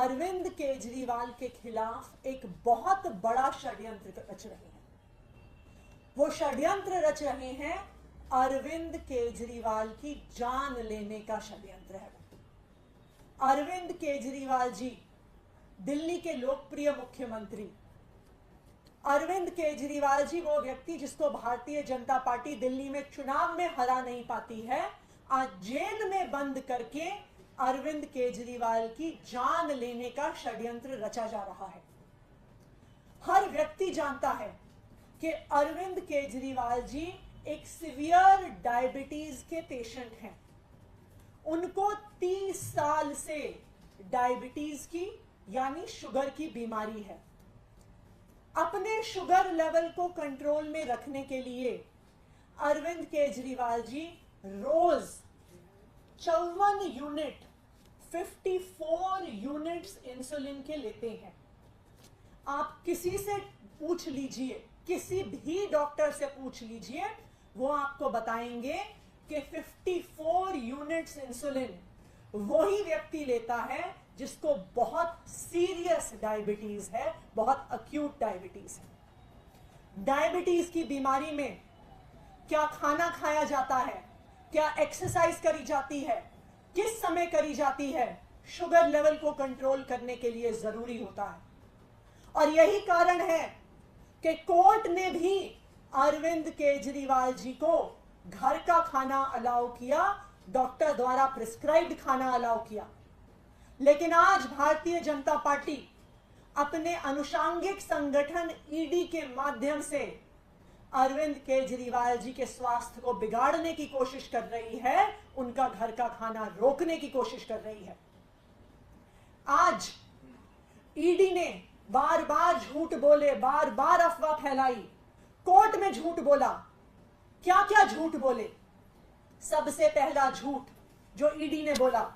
अरविंद केजरीवाल के खिलाफ एक बहुत बड़ा षड्यंत्र रच रहे हैं। वो षड्यंत्र रच रहे हैं अरविंद केजरीवाल की जान लेने का षड्यंत्र है। अरविंद केजरीवाल जी दिल्ली के लोकप्रिय मुख्यमंत्री, अरविंद केजरीवाल जी वो व्यक्ति जिसको भारतीय जनता पार्टी दिल्ली में चुनाव में हरा नहीं पाती है, आज जेल में बंद करके अरविंद केजरीवाल की जान लेने का षड्यंत्र रचा जा रहा है। हर व्यक्ति जानता है कि अरविंद केजरीवाल जी एक सीवियर डायबिटीज के पेशेंट हैं। उनको 30 साल से डायबिटीज की यानी शुगर की बीमारी है। अपने शुगर लेवल को कंट्रोल में रखने के लिए अरविंद केजरीवाल जी रोज 54 यूनिट्स इंसुलिन के लेते हैं। आप किसी से पूछ लीजिए, किसी भी डॉक्टर से पूछ लीजिए, वो आपको बताएंगे कि 54 यूनिट्स इंसुलिन वही व्यक्ति लेता है जिसको बहुत सीरियस डायबिटीज है, बहुत अक्यूट डायबिटीज है। डायबिटीज की बीमारी में क्या खाना खाया जाता है, क्या एक्सरसाइज करी जाती है, किस समय करी जाती है, शुगर लेवल को कंट्रोल करने के लिए जरूरी होता है। और यही कारण है कि कोर्ट ने भी अरविंद केजरीवाल जी को घर का खाना अलाउ किया, डॉक्टर द्वारा प्रिस्क्राइब्ड खाना अलाउ किया। लेकिन आज भारतीय जनता पार्टी अपने अनुषांगिक संगठन ईडी के माध्यम से अरविंद केजरीवाल जी के स्वास्थ्य को बिगाड़ने की कोशिश कर रही है, उनका घर का खाना रोकने की कोशिश कर रही है। आज ईडी ने बार बार झूठ बोले, बार बार अफवाह फैलाई, कोर्ट में झूठ बोला। क्या क्या झूठ बोले? सबसे पहला झूठ जो ईडी ने बोला,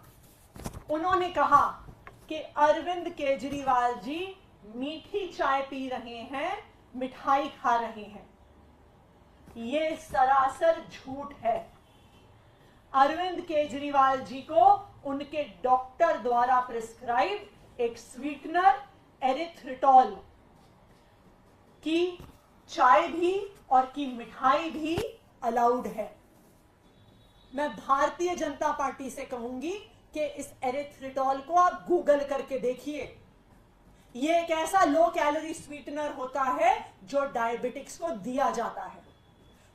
उन्होंने कहा कि अरविंद केजरीवाल जी मीठी चाय पी रहे हैं, मिठाई खा रहे हैं। ये सरासर झूठ है। अरविंद केजरीवाल जी को उनके डॉक्टर द्वारा प्रिस्क्राइब एक स्वीटनर एरिथ्रिटॉल की चाय भी और की मिठाई भी अलाउड है। मैं भारतीय जनता पार्टी से कहूंगी कि इस एरिथ्रिटॉल को आप गूगल करके देखिए। यह एक ऐसा लो कैलोरी स्वीटनर होता है जो डायबिटिक्स को दिया जाता है।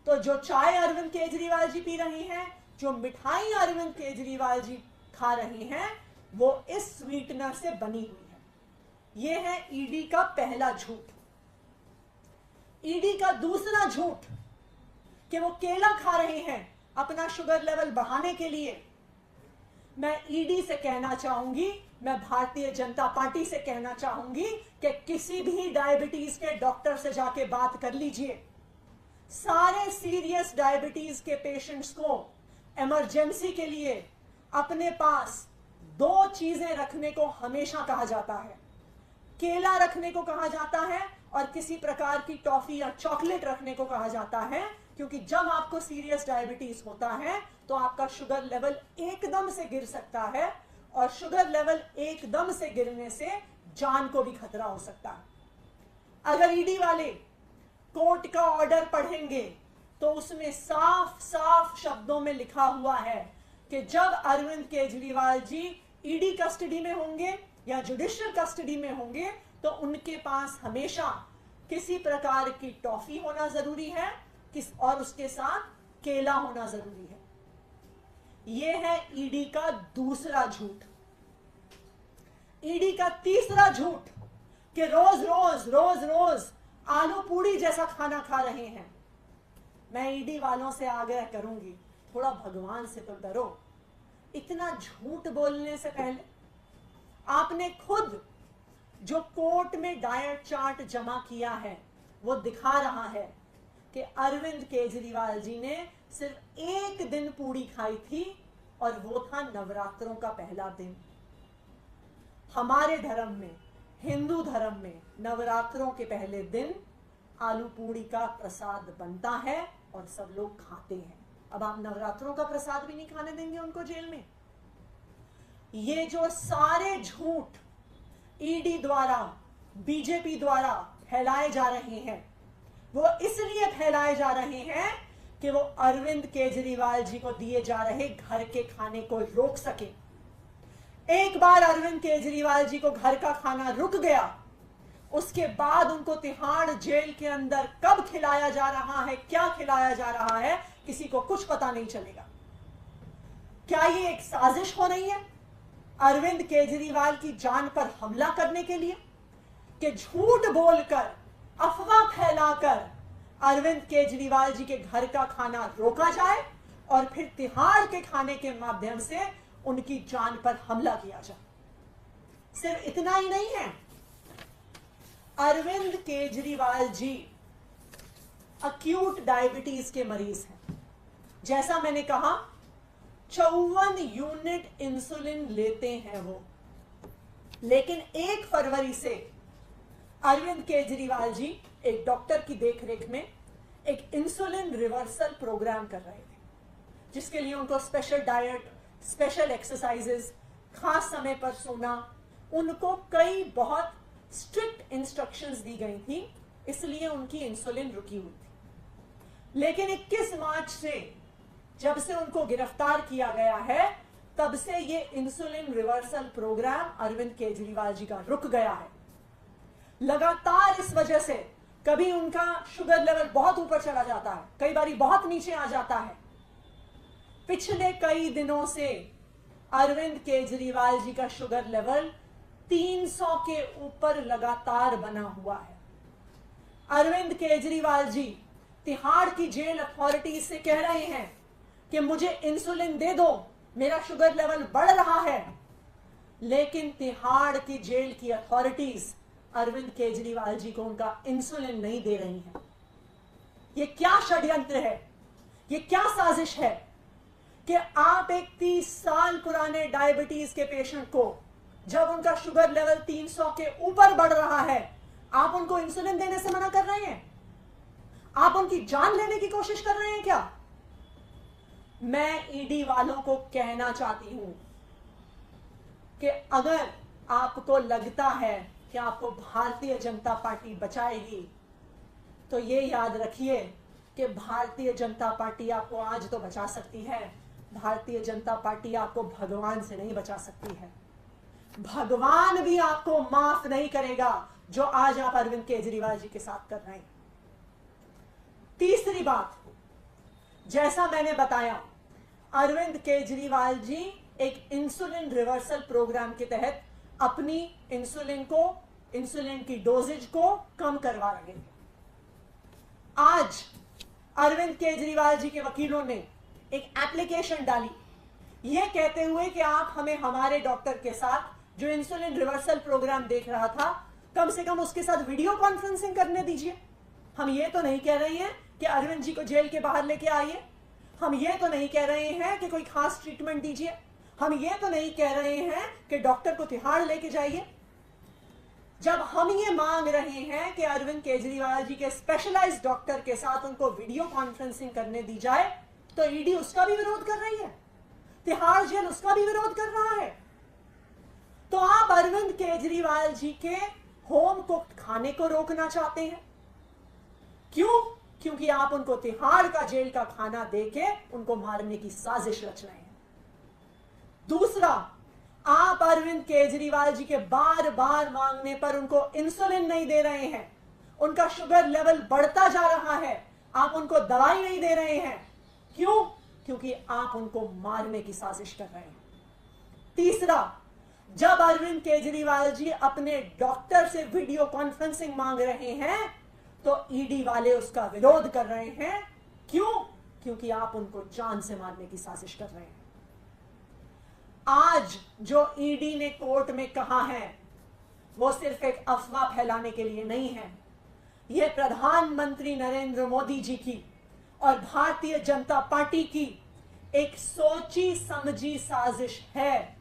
तो जो चाय अरविंद केजरीवाल जी पी रही हैं, जो मिठाई अरविंद केजरीवाल जी खा रही हैं, वो इस स्वीटनर से बनी हुई है। यह है ईडी का पहला झूठ। ईडी का दूसरा झूठ कि वो केला खा रहे हैं अपना शुगर लेवल बढ़ाने के लिए। मैं ईडी से कहना चाहूंगी, मैं भारतीय जनता पार्टी से कहना चाहूंगी कि किसी भी डायबिटीज के डॉक्टर से जाके बात कर लीजिए। सारे सीरियस डायबिटीज के पेशेंट्स को इमरजेंसी के लिए अपने पास 2 चीजें रखने को हमेशा कहा जाता है। केला रखने को कहा जाता है और किसी प्रकार की टॉफी या चॉकलेट रखने को कहा जाता है, क्योंकि जब आपको सीरियस डायबिटीज होता है तो आपका शुगर लेवल एकदम से गिर सकता है और शुगर लेवल एकदम से गिरने से जान को भी खतरा हो सकता है। अगर ईडी वाले कोर्ट का ऑर्डर पढ़ेंगे तो उसमें साफ साफ शब्दों में लिखा हुआ है कि जब अरविंद केजरीवाल जी ईडी कस्टडी में होंगे या जुडिशियल कस्टडी में होंगे तो उनके पास हमेशा किसी प्रकार की टॉफी होना जरूरी है और उसके साथ केला होना जरूरी है। यह है ईडी का दूसरा झूठ। ईडी का तीसरा झूठ कि रोज रोज रोज रोज आलू पूड़ी जैसा खाना खा रहे हैं। मैं ईडी वालों से आग्रह करूंगी, थोड़ा भगवान से तो डरो। इतना झूठ बोलने से पहले आपने खुद जो कोर्ट में डाइट चार्ट जमा किया है वो दिखा रहा है कि अरविंद केजरीवाल जी ने सिर्फ 1 दिन पूड़ी खाई थी और वो था नवरात्रों का पहला दिन। हमारे धर्म में, हिंदू धर्म में, नवरात्रों के पहले दिन आलू पूड़ी का प्रसाद बनता है और सब लोग खाते हैं। अब आप नवरात्रों का प्रसाद भी नहीं खाने देंगे उनको जेल में? ये जो सारे झूठ ईडी द्वारा, बीजेपी द्वारा फैलाए जा रहे हैं, वो इसलिए फैलाए जा रहे हैं कि वो अरविंद केजरीवाल जी को दिए जा रहे घर के खाने को रोक सके। एक बार अरविंद केजरीवाल जी को घर का खाना रुक गया, उसके बाद उनको तिहाड़ जेल के अंदर कब खिलाया जा रहा है, क्या खिलाया जा रहा है, किसी को कुछ पता नहीं चलेगा। क्या ये एक साजिश हो रही है अरविंद केजरीवाल की जान पर हमला करने के लिए, कि झूठ बोलकर, अफवाह फैलाकर अरविंद केजरीवाल जी के घर का खाना रोका जाए और फिर तिहाड़ के खाने के माध्यम से उनकी जान पर हमला किया जाए। सिर्फ इतना ही नहीं है, अरविंद केजरीवाल जी एक्यूट डायबिटीज के मरीज हैं। जैसा मैंने कहा 54 यूनिट इंसुलिन लेते हैं वो, लेकिन 1 फरवरी से अरविंद केजरीवाल जी एक डॉक्टर की देखरेख में एक इंसुलिन रिवर्सल प्रोग्राम कर रहे थे, जिसके लिए उनको स्पेशल डाइट, स्पेशल एक्सरसाइजेस, खास समय पर सोना, उनको कई बहुत स्ट्रिक्ट इंस्ट्रक्शंस दी गई थी, इसलिए उनकी इंसुलिन रुकी हुई थी। लेकिन 21 मार्च से जब से उनको गिरफ्तार किया गया है, तब से ये insulin reversal programme Arvind Kejriwal ji का रुक गया है। लगातार इस वजह से कभी उनका शुगर लेवल बहुत ऊपर चला जाता है, कई बारी बहुत नीचे आ जाता है। पिछले कई दिनों से अरविंद केजरीवाल जी का शुगर लेवल 300 के ऊपर लगातार बना हुआ है। अरविंद केजरीवाल जी तिहाड़ की जेल अथॉरिटी से कह रहे हैं कि मुझे इंसुलिन दे दो, मेरा शुगर लेवल बढ़ रहा है, लेकिन तिहाड़ की जेल की अथॉरिटीज अरविंद केजरीवाल जी को उनका इंसुलिन नहीं दे रही हैं। ये क्या षड्यंत्र है, ये क्या साजिश है कि आप एक 30 साल पुराने डायबिटीज के पेशेंट को, जब उनका शुगर लेवल 300 के ऊपर बढ़ रहा है, आप उनको इंसुलिन देने से मना कर रहे हैं? आप उनकी जान लेने की कोशिश कर रहे हैं क्या? मैं ईडी वालों को कहना चाहती हूं कि अगर आपको लगता है कि आपको भारतीय जनता पार्टी बचाएगी, तो ये याद रखिए कि भारतीय जनता पार्टी आपको आज तो बचा सकती है, भारतीय जनता पार्टी आपको भगवान से नहीं बचा सकती है। भगवान भी आपको माफ नहीं करेगा जो आज आप अरविंद केजरीवाल जी के साथ कर रहे हैं। तीसरी बात, जैसा मैंने बताया, अरविंद केजरीवाल जी एक इंसुलिन रिवर्सल प्रोग्राम के तहत अपनी इंसुलिन की डोजेज को कम करवा रहे थे। आज अरविंद केजरीवाल जी के वकीलों ने एक एप्लीकेशन डाली, यह कहते हुए कि आप हमें हमारे डॉक्टर के साथ जो इंसुलिन रिवर्सल प्रोग्राम देख रहा था, कम से कम उसके साथ वीडियो कॉन्फ्रेंसिंग करने दीजिए। हम ये तो नहीं कह रहे हैं कि अरविंद जी को जेल के बाहर लेके आइए, हम ये तो नहीं कह रहे हैं कि कोई खास ट्रीटमेंट दीजिए, हम ये तो नहीं कह रहे हैं कि डॉक्टर को तिहाड़ लेके जाइए। जब हम ये मांग रहे हैं कि अरविंद केजरीवाल जी के स्पेशलाइज्ड डॉक्टर के साथ उनको वीडियो कॉन्फ्रेंसिंग करने दी जाए, तो ईडी उसका भी विरोध कर रही है, तिहाड़ जेल उसका भी विरोध कर रहा है। तो आप अरविंद केजरीवाल जी के होम कुक्ड खाने को रोकना चाहते हैं। क्यों? क्योंकि आप उनको तिहाड़ का जेल का खाना देके उनको मारने की साजिश रच रहे हैं। दूसरा, आप अरविंद केजरीवाल जी के बार बार मांगने पर उनको इंसुलिन नहीं दे रहे हैं, उनका शुगर लेवल बढ़ता जा रहा है, आप उनको दवाई नहीं दे रहे हैं। क्यों? क्योंकि आप उनको मारने की साजिश कर रहे हैं। तीसरा, जब अरविंद केजरीवाल जी अपने डॉक्टर से वीडियो कॉन्फ्रेंसिंग मांग रहे हैं, तो ईडी वाले उसका विरोध कर रहे हैं। क्यों? क्योंकि आप उनको जान से मारने की साजिश कर रहे हैं। आज जो ईडी ने कोर्ट में कहा है, वो सिर्फ एक अफवाह फैलाने के लिए नहीं है। यह प्रधानमंत्री नरेंद्र मोदी जी की और भारतीय जनता पार्टी की एक सोची समझी साजिश है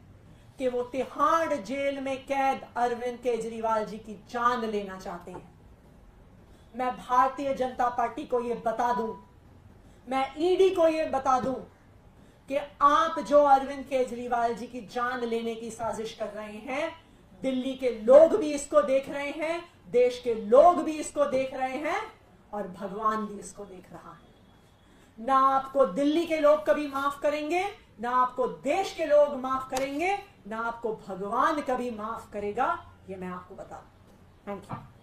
कि वो तिहाड़ जेल में कैद अरविंद केजरीवाल जी की जान लेना चाहते हैं। मैं भारतीय जनता पार्टी को यह बता दूं, मैं ईडी को यह बता दूं कि आप जो अरविंद केजरीवाल जी की जान लेने की साजिश कर रहे हैं, दिल्ली के लोग भी इसको देख रहे हैं, देश के लोग भी इसको देख रहे हैं, और भगवान भी इसको देख रहा है। ना आपको दिल्ली के लोग कभी माफ करेंगे, ना आपको देश के लोग माफ करेंगे, ना आपको भगवान कभी माफ करेगा, ये मैं आपको बता दूं। Thank you.